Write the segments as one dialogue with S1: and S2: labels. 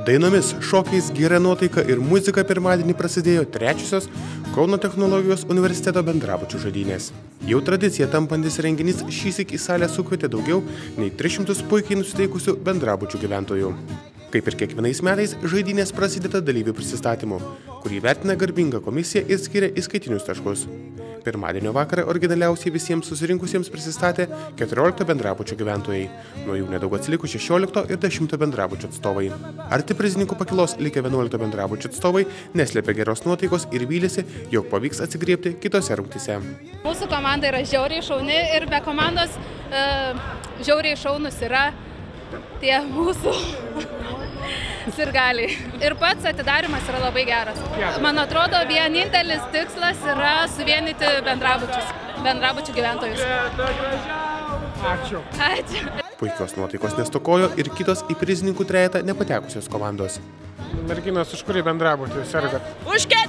S1: Dainomis, šokiais, gera nuotaika ir muzika pirmadienį prasidėjo trečiosios Kauno technologijos universiteto bendrabučių žaidynės. Jau tradicija tampantis renginys šįsyk į salę sukvietė daugiau nei 300 puikiai nusiteikusių bendrabučių gyventojų. Kaip ir kiekvienais metais, žaidynės prasideda dalyvių prisistatymu, kurį vertina garbinga komisija ir skiria įskaitinius taškus. Pirmadienio vakarą originaliausiai visiems susirinkusiems prisistatė 14 bendrabučių gyventojai, nuo jų nedaug atsiliko 16 ir 10 bendrabučių atstovai. Arti prizininkų pakilos likę 11 bendrabučių atstovai neslėpė geros nuotaikos ir vylėsi, jog pavyks atsigriebti kitose rungtyse.
S2: Mūsų komanda yra žiauriai šauni ir be komandos žiauriai šaunus yra tie mūsų sirgaliai. Ir pats atidarimas yra labai geras. Man atrodo, vienintelis tikslas yra suvienyti bendrabučių gyventojus.
S3: Ačiū.
S1: Puikios nuotaikos nestokojo ir kitos į prizininkų trejetą nepatekusios komandos.
S3: Merginos, už kurį bendrabutį sergat?
S4: Už 4!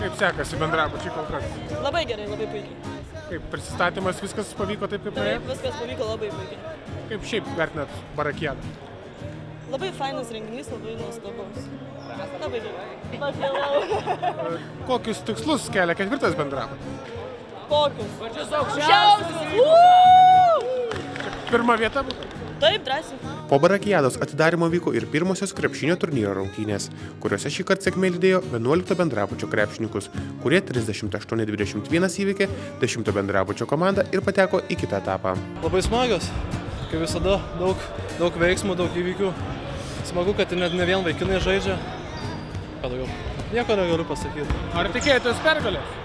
S3: Kaip sekasi bendrabučiai kol kas?
S4: Labai gerai, labai puikiai.
S3: Kaip prisistatymas, viskas pavyko taip, kaip norėjo?
S4: Taip, viskas pavyko labai puikiai.
S3: Kaip šiaip vertinat Barakiadą?
S4: Labai fainas renginys, labai nuostabus. Labai gerai. Pakėlau.
S3: Kokius tikslus kelia ketvirtas bendrabutis?
S4: Kokius?
S3: Aukščiausius! Pirma vieta būtų?
S4: Taip, drąsiai.
S1: Po Barakiados atidarymo vyko ir pirmosios krepšinio turnyro rungtynės, kuriuose šį kartą sėkmė lydėjo 11 bendrabučio krepšininkus, kurie 38-21 įveikė 10 bendrabučio komandą ir pateko į kitą etapą.
S5: Labai smagios, kaip visada, daug veiksmų, daug įvykių. Smagu, kad net ne vien vaikinai žaidžia. Ką daugiau? Nieko negaliu pasakyti.
S3: Ar tikėjotės pergalės?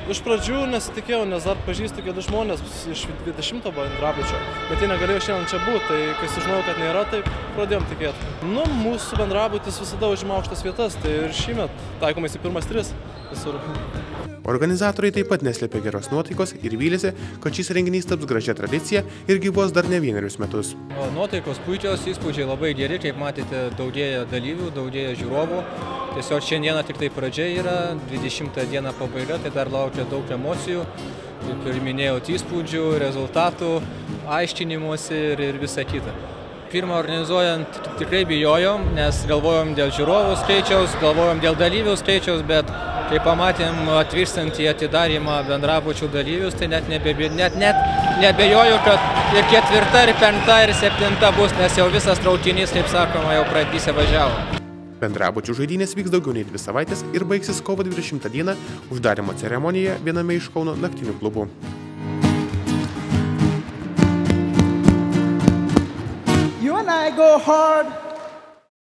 S5: Iš pradžių nesitikėjau, nes dar pažįstu keli žmonės iš 20 bendrabučio, bet jie negalėjo šiandien čia būti, tai kai sužinojau, kad nėra, tai pradėjom tikėti. Mūsų bendrabutis visada užima aukštas vietas, tai ir šįmet taikomais į pirmas 3 visur.
S1: Organizatoriai taip pat neslėpė geros nuotaikos ir vylėsi, kad šis renginys taps gražia tradicija ir gyvuos dar ne vienerius metus.
S6: Nuotaikos puikios, įspūdžiai labai geri, kaip matėte, daugėja dalyvių, daugėja žiūrovų. Tiesiog šiandieną tik tai pradžia yra, 20 diena pabaiga, tai dar laukia daug emocijų, kaip ir minėjau, įspūdžių, rezultatų, aiškinimuose ir visa kita. Pirmą organizuojant tikrai bijojom, nes galvojom dėl žiūrovų skaičiaus, galvojom dėl dalyvių skaičiaus, bet kai pamatėm atvykstant į atidarymą bendrabučių dalyvius, tai net nebejoju, kad ir 4, ir 5, ir 7 bus, nes jau visas traukinys, kaip sakoma, jau praeitise važiavo.
S1: Bendrabučių žaidynės vyks daugiau nei 2 savaitės ir baigsis kovo 20 dieną uždarymo ceremonija viename iš Kauno naktinių klubų.
S7: You and I go hard.